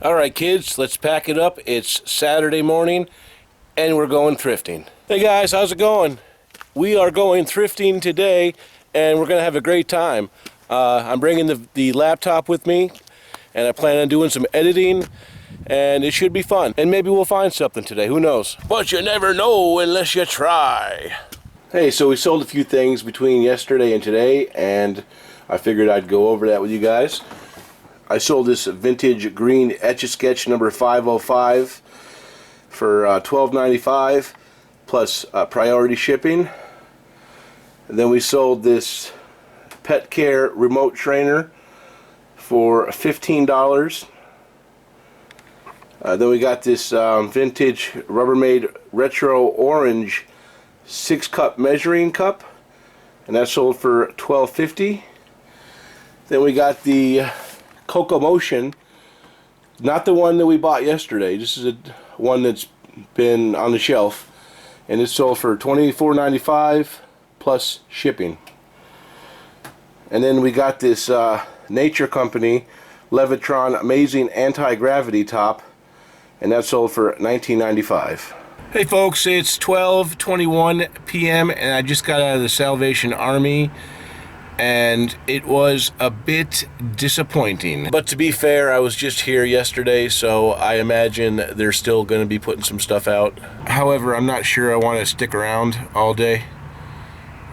All right, kids, let's pack it up. It's Saturday morning, and we're going thrifting. Hey, guys, how's it going? We are going thrifting today, and we're going to have a great time. I'm bringing the laptop with me, and I plan on doing some editing, and it should be fun. And maybe we'll find something today. Who knows? But you never know unless you try. Hey, so we sold a few things between yesterday and today, and I figured I'd go over that with you guys. I sold this vintage green Etch-a-Sketch number 505 for $12.95 plus priority shipping. And then we sold this Pet Care remote trainer for $15. Then we got this vintage Rubbermaid retro orange 6-cup measuring cup, and that sold for $12.50. Then we got the Coco Motion, not the one that we bought yesterday. This is one that's been on the shelf, and it sold for $24.95 plus shipping. And then we got this Nature Company Levitron Amazing Anti-Gravity Top, and that sold for $19.95. Hey folks, it's 12:21 p.m. and I just got out of the Salvation Army, and it was a bit disappointing. But to be fair, I was just here yesterday, so I imagine they're still going to be putting some stuff out. However, I'm not sure I want to stick around all day.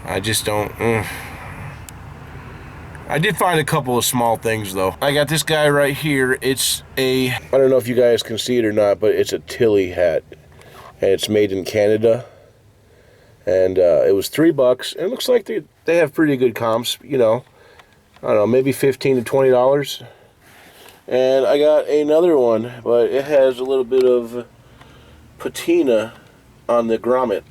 I just don't. I did find a couple of small things though. I got this guy right here. It's I don't know if you guys can see it or not, but it's a Tilly hat, and it's made in Canada. And it was $3. It looks like they have pretty good comps, you know. I don't know, maybe $15 to $20. And I got another one, but it has a little bit of patina on the grommet.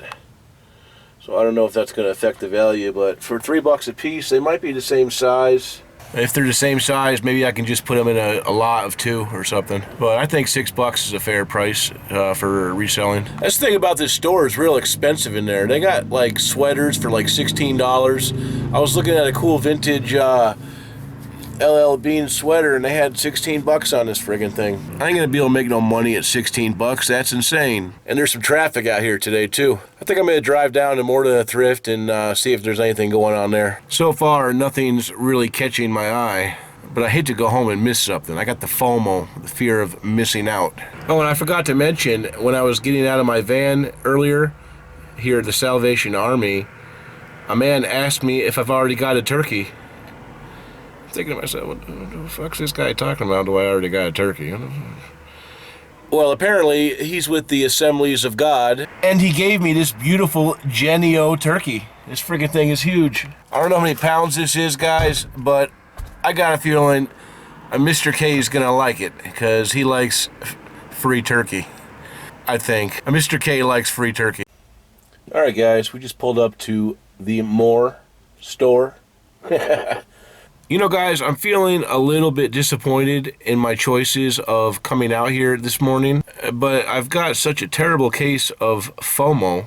So I don't know if that's going to affect the value, but for $3 a piece, they might be the same size. If they're the same size, maybe I can just put them in a lot of 2 or something. But I think $6 is a fair price for reselling. That's the thing about this store, is real expensive in there. They got like sweaters for like $16. I was looking at a cool vintage LL Bean sweater, and they had $16 on this friggin' thing. I ain't gonna be able to make no money at $16. That's insane. And there's some traffic out here today too. I think I'm gonna drive down to more than a thrift and see if there's anything going on there. So far, nothing's really catching my eye, but I hate to go home and miss something. I got the FOMO, the fear of missing out. Oh, and I forgot to mention, when I was getting out of my van earlier here at the Salvation Army, a man asked me if I've already got a turkey. Thinking to myself, what the fuck's this guy talking about? Do I already got a turkey? Well, apparently he's with the Assemblies of God, and he gave me this beautiful Genio turkey. This friggin' thing is huge. I don't know how many pounds this is, guys, but I got a feeling Mr. K is gonna like it, because he likes free turkey. I think Mr. K likes free turkey. All right, guys, we just pulled up to the Moore store. You know, guys, I'm feeling a little bit disappointed in my choices of coming out here this morning, but I've got such a terrible case of FOMO,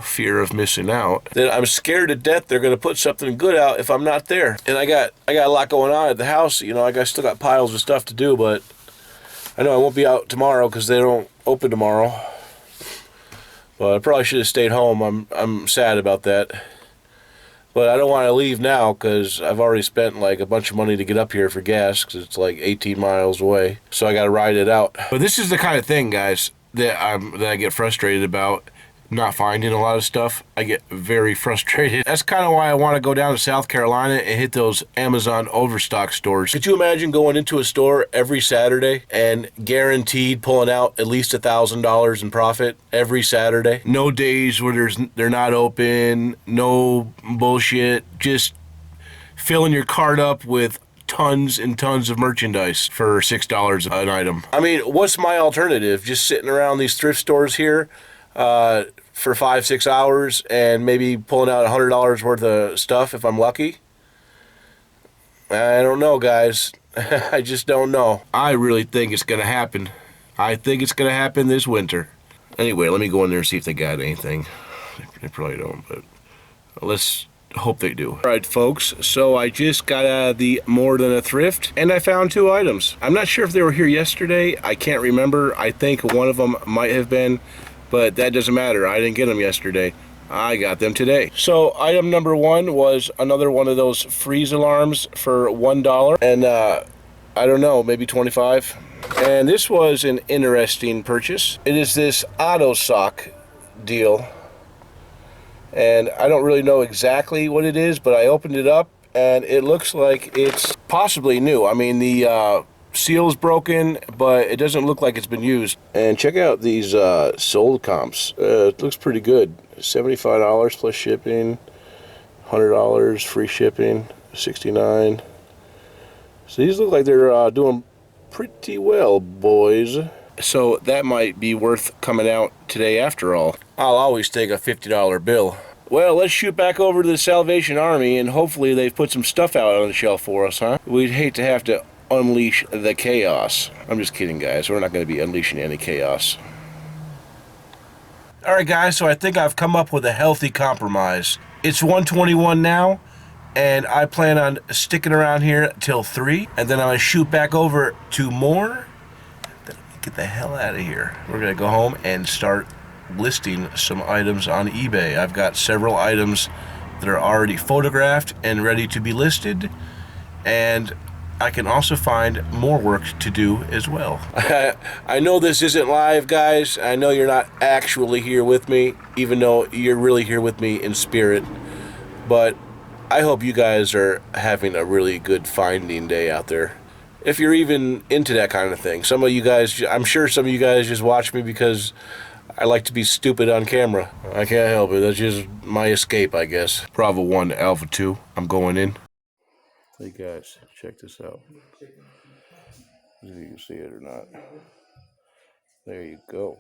fear of missing out, that I'm scared to death they're going to put something good out if I'm not there. And I got a lot going on at the house. You know, I still got piles of stuff to do, but I know I won't be out tomorrow because they don't open tomorrow. But I probably should have stayed home. I'm sad about that. But I don't want to leave now because I've already spent like a bunch of money to get up here for gas because it's like 18 miles away. So I got to ride it out. But this is the kind of thing, guys, that I get frustrated about. Not finding a lot of stuff. I get very frustrated. That's kind of why I want to go down to South Carolina and hit those Amazon overstock stores. Could you imagine going into a store every Saturday and guaranteed pulling out at least $1,000 in profit every Saturday? No days where they're not open, no bullshit, just filling your cart up with tons and tons of merchandise for $6 an item. I mean, what's my alternative? Just sitting around these thrift stores here for 5-6 hours and maybe pulling out $100 worth of stuff if I'm lucky? I don't know, guys. I just don't know. I really think it's gonna happen. I think it's gonna happen this winter. Anyway, let me go in there and see if they got anything. They probably don't, but let's hope they do. Alright folks, so I just got out of the More Than a Thrift, and I found 2 items. I'm not sure if they were here yesterday, I can't remember. I think one of them might have been, but that doesn't matter. I didn't get them yesterday. I got them today. So item number 1 was another one of those freeze alarms for $1, and I don't know, maybe 25. And this was an interesting purchase. It is this auto sock deal. And I don't really know exactly what it is, but I opened it up and it looks like it's possibly new. I mean, the seal's broken, but it doesn't look like it's been used. And check out these sold comps. It looks pretty good. $75 plus shipping, $100 free shipping, $69. So these look like they're doing pretty well, boys. So that might be worth coming out today after all. I'll always take a $50 bill. Well, let's shoot back over to the Salvation Army and hopefully they've put some stuff out on the shelf for us, huh? We'd hate to have to unleash the chaos. I'm just kidding, guys. We're not going to be unleashing any chaos. Alright guys, so I think I've come up with a healthy compromise. It's 1:21 now, and I plan on sticking around here till 3, and then I'm going to shoot back over to more. Get the hell out of here. We're going to go home and start listing some items on eBay. I've got several items that are already photographed and ready to be listed, and I can also find more work to do as well. I know this isn't live, guys. I know you're not actually here with me, even though you're really here with me in spirit, but I hope you guys are having a really good finding day out there. If you're even into that kind of thing. Some of you guys, I'm sure some of you guys just watch me because I like to be stupid on camera. I can't help it. That's just my escape, I guess. Bravo 1 Alpha 2. I'm going in. Hey guys, check this out. If you can see it or not. There you go.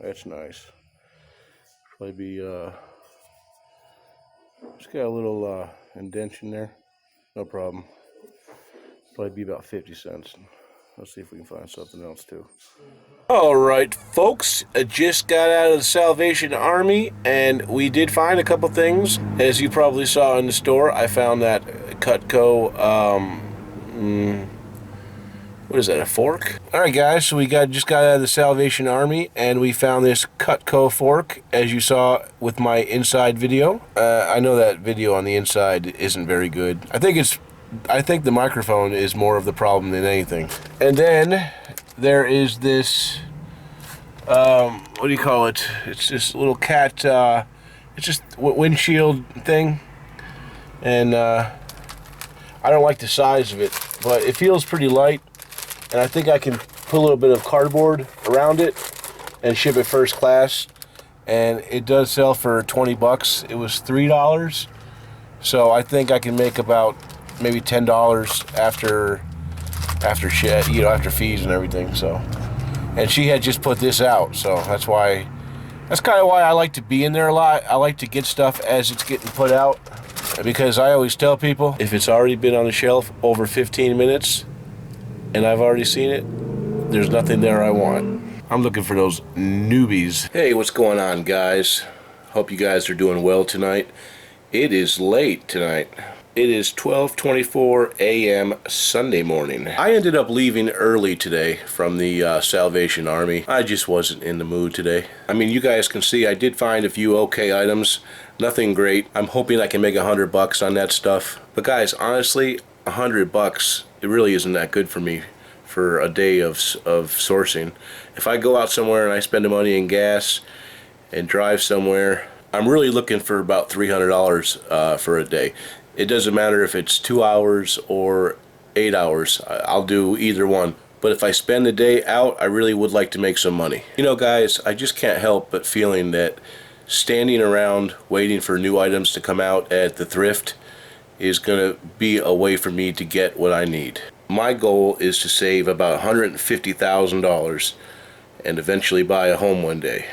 That's nice. Probably be, just got a little indentation there. No problem. Probably be about 50 cents. Let's see if we can find something else too. Alright folks, I just got out of the Salvation Army and we did find a couple things. As you probably saw in the store, I found that Cutco, what is that, a fork? Alright guys, so we just got out of the Salvation Army and we found this Cutco fork, as you saw with my inside video. I know that video on the inside isn't very good. I think the microphone is more of the problem than anything. And then there is this, what do you call it? It's this little cat, it's just windshield thing. And I don't like the size of it, but it feels pretty light. And I think I can put a little bit of cardboard around it and ship it first class. And it does sell for 20 bucks. It was $3. So I think I can make about maybe $10 after shit, you know, after fees and everything. So, and she had just put this out, so that's kind of why I like to be in there a lot. I like to get stuff as it's getting put out, because I always tell people, if it's already been on the shelf over 15 minutes and I've already seen it, there's nothing there I want. I'm looking for those newbies. Hey, what's going on, guys? Hope you guys are doing well tonight. It is late tonight. It is 12:24 a.m. Sunday morning. I ended up leaving early today from the Salvation Army. I just wasn't in the mood today. I mean, you guys can see I did find a few okay items. Nothing great. I'm hoping I can make $100 on that stuff. But guys, honestly, $100, it really isn't that good for me for a day of sourcing. If I go out somewhere and I spend the money in gas and drive somewhere, I'm really looking for about $300 for a day. It doesn't matter if it's 2 hours or 8 hours. I'll do either one. But if I spend the day out, I really would like to make some money. You know, guys, I just can't help but feeling that standing around waiting for new items to come out at the thrift is going to be a way for me to get what I need. My goal is to save about $150,000 and eventually buy a home one day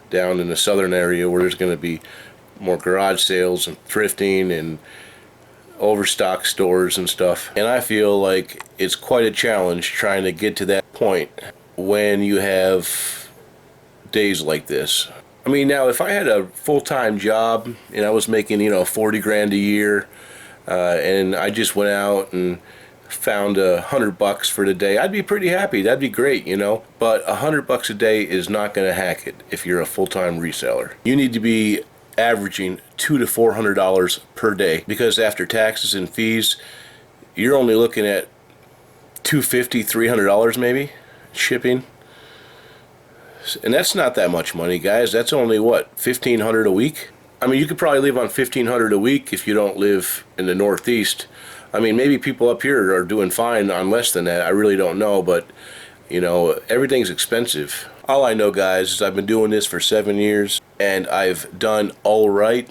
down in the southern area where there's going to be more garage sales and thrifting and overstock stores and stuff. And I feel like it's quite a challenge trying to get to that point when you have days like this. I mean, now if I had a full-time job and I was making, you know, 40 grand a year, and I just went out and found $100 for the day, I'd be pretty happy. That'd be great, you know. But $100 a day is not going to hack it if you're a full-time reseller. You need to be averaging $200 to $400 per day, because after taxes and fees, you're only looking at $250, $300 maybe shipping. And that's not that much money, guys. That's only what, $1,500 a week? I mean, you could probably live on $1,500 a week if you don't live in the Northeast. I mean, maybe people up here are doing fine on less than that. I really don't know, but you know, everything's expensive. All I know, guys, is I've been doing this for 7 years and I've done all right.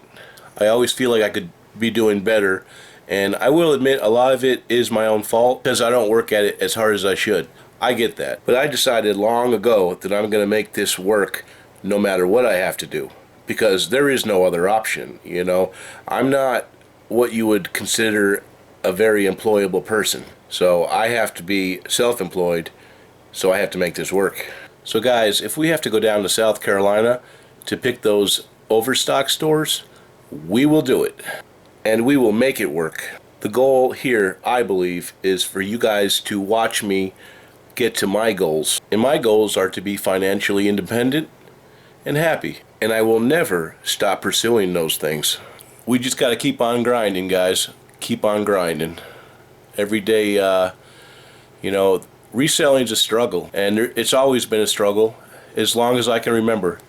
I always feel like I could be doing better, and I will admit a lot of it is my own fault because I don't work at it as hard as I should. I get that. But I decided long ago that I'm going to make this work no matter what I have to do, because there is no other option, you know. I'm not what you would consider a very employable person. So I have to be self-employed, so I have to make this work. So guys, if we have to go down to South Carolina to pick those overstock stores, we will do it. And we will make it work. The goal here, I believe, is for you guys to watch me get to my goals. And my goals are to be financially independent and happy. And I will never stop pursuing those things. We just got to keep on grinding, guys. Keep on grinding. Every day, you know, reselling's a struggle. And it's always been a struggle as long as I can remember.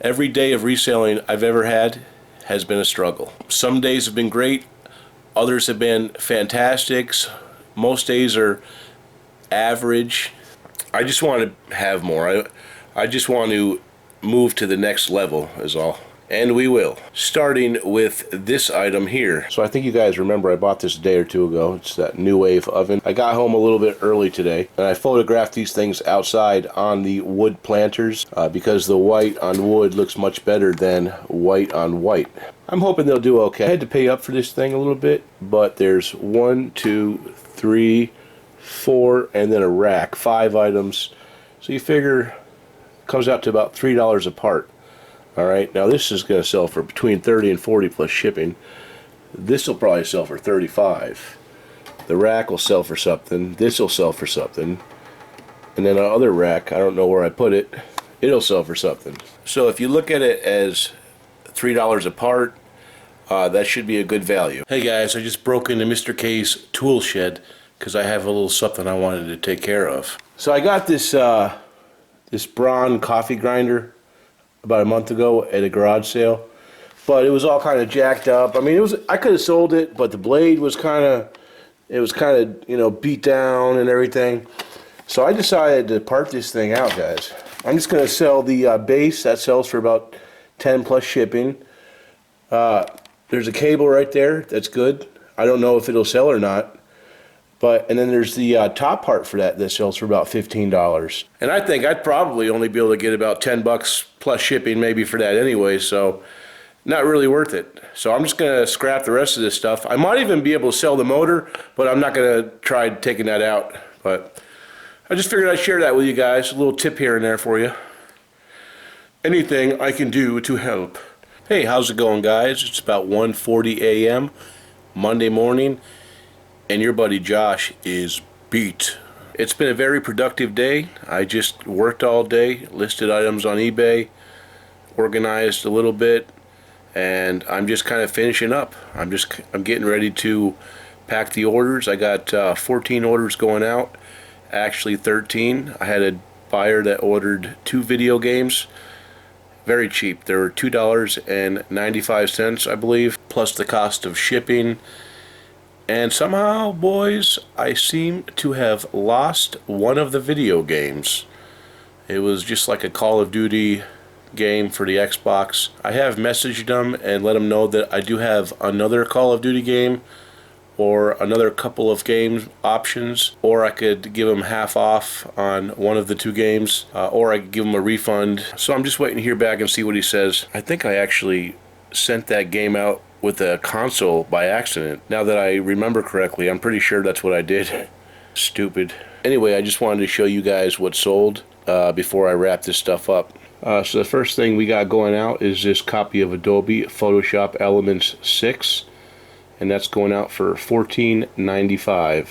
Every day of reselling I've ever had has been a struggle. Some days have been great. Others have been fantastic. Most days are average. I just want to have more. I just want to move to the next level is all. And we will. Starting with this item here. So I think you guys remember I bought this a day or two ago. It's that New Wave oven. I got home a little bit early today and I photographed these things outside on the wood planters because the white on wood looks much better than white on white. I'm hoping they'll do okay. I had to pay up for this thing a little bit, but there's 1, 2, 3, 4, and then a rack, 5 items. So you figure it comes out to about $3 a part. Alright, now this is going to sell for between 30 and 40 plus shipping. This will probably sell for 35. The rack will sell for something. This will sell for something. And then another rack, I don't know where I put it, it'll sell for something. So if you look at it as $3 a part, that should be a good value. Hey guys, I just broke into Mr. K's tool shed because I have a little something I wanted to take care of. So I got this this Braun coffee grinder about a month ago at a garage sale, but it was all kind of jacked up. I mean, I could have sold it, but the blade was kind of, you know, beat down and everything. So I decided to part this thing out, guys. I'm just going to sell the base. That sells for about 10 plus shipping. There's a cable right there. That's good. I don't know if it'll sell or not. And then there's the top part for that sells for about $15. And I think I'd probably only be able to get about $10 plus shipping maybe for that anyway, so not really worth it. So I'm just going to scrap the rest of this stuff. I might even be able to sell the motor, but I'm not going to try taking that out. But I just figured I'd share that with you guys. A little tip here and there for you. Anything I can do to help. Hey, how's it going, guys? It's about 1:40 a.m. Monday morning. And your buddy Josh is beat. It's been a very productive day. I just worked all day, listed items on eBay, organized a little bit, and I'm just kind of finishing up. I'm getting ready to pack the orders. I got 14 orders going out, actually 13. I had a buyer that ordered 2 video games, very cheap. They were $2.95, I believe, plus the cost of shipping. And somehow, boys, I seem to have lost one of the video games. It was just like a Call of Duty game for the Xbox. I have messaged them and let them know that I do have another Call of Duty game or another couple of game options, or I could give them half off on one of the 2 games, or I could give them a refund. So I'm just waiting to hear back and see what he says. I think I actually sent that game out with a console by accident. Now that I remember correctly, I'm pretty sure that's what I did. Stupid. Anyway, I just wanted to show you guys what sold before I wrap this stuff up. So the first thing we got going out is this copy of Adobe Photoshop Elements 6, and that's going out for $14.95.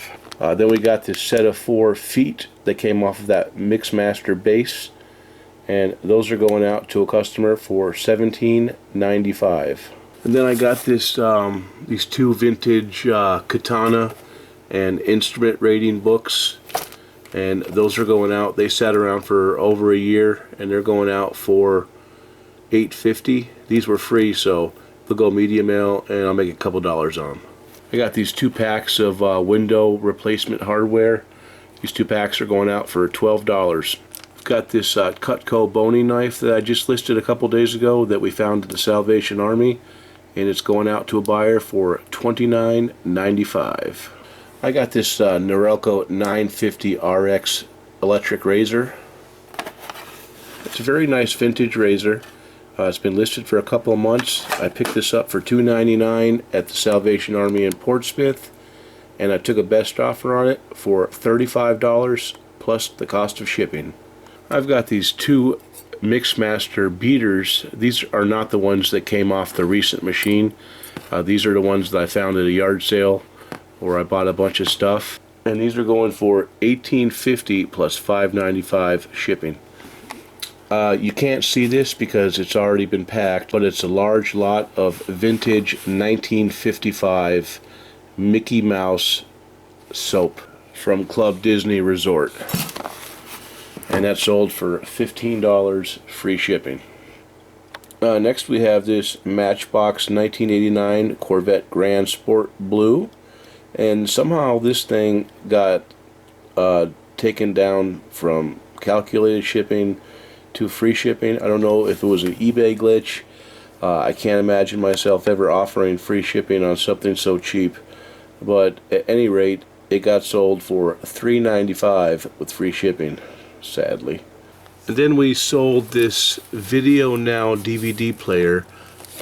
Then we got this set of 4 feet that came off of that Mixmaster base, and those are going out to a customer for $17.95. And then I got this these 2 vintage katana and instrument rating books, and those are going out. They sat around for over a year, and they're going out for $8.50. These were free, so they'll go media mail, and I'll make a couple dollars on them. I got these 2 packs of window replacement hardware. These 2 packs are going out for $12. I've got this Cutco boning knife that I just listed a couple days ago that we found at the Salvation Army, and it's going out to a buyer for $29.95. I got this Norelco 950 RX electric razor. It's a very nice vintage razor. It's been listed for a couple of months. I picked this up for $2.99 at the Salvation Army in Portsmouth, and I took a best offer on it for $35 plus the cost of shipping. I've got these 2 Mixmaster beaters. These are not the ones that came off the recent machine. These are the ones that I found at a yard sale where I bought a bunch of stuff, and these are going for $18.50 plus $5.95 shipping. You can't see this because it's already been packed, but it's a large lot of vintage 1955 Mickey Mouse soap from Club Disney Resort, and that sold for $15 free shipping. Next we have this Matchbox 1989 Corvette Grand Sport Blue, and somehow this thing got taken down from calculated shipping to free shipping. I don't know if it was an eBay glitch. I can't imagine myself ever offering free shipping on something so cheap, but at any rate it got sold for $3.95 with free shipping, sadly. And then we sold this Video Now DVD player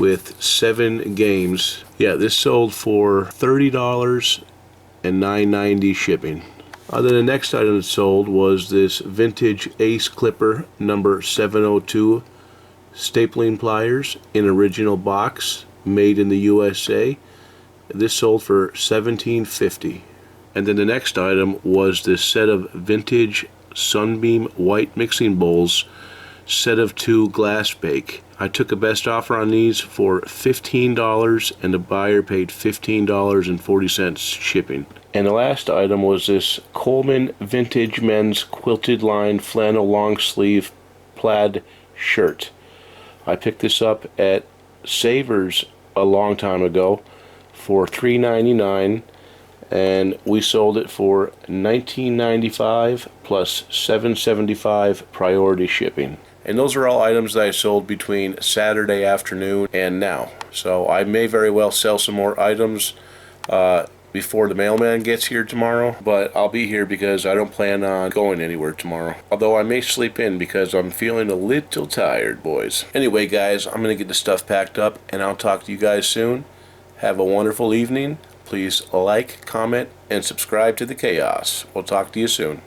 with 7 games. Yeah, this sold for $30 and $9.90 shipping. Then the next item that sold was this vintage Ace Clipper number 702 stapling pliers in original box, made in the USA. This sold for $17.50. And then the next item was this set of vintage Sunbeam white mixing bowls, set of 2 glass bake. I took a best offer on these for $15, and the buyer paid $15.40 shipping. And the last item was this Coleman vintage men's quilted line flannel long sleeve plaid shirt. I picked this up at Savers a long time ago for $3.99, and we sold it for $19.95 plus $7.75 priority shipping. And those are all items that I sold between Saturday afternoon and now. So I may very well sell some more items before the mailman gets here tomorrow, but I'll be here because I don't plan on going anywhere tomorrow. Although I may sleep in because I'm feeling a little tired, boys. Anyway, guys, I'm going to get the stuff packed up, and I'll talk to you guys soon. Have a wonderful evening. Please like, comment, and subscribe to The Chaos. We'll talk to you soon.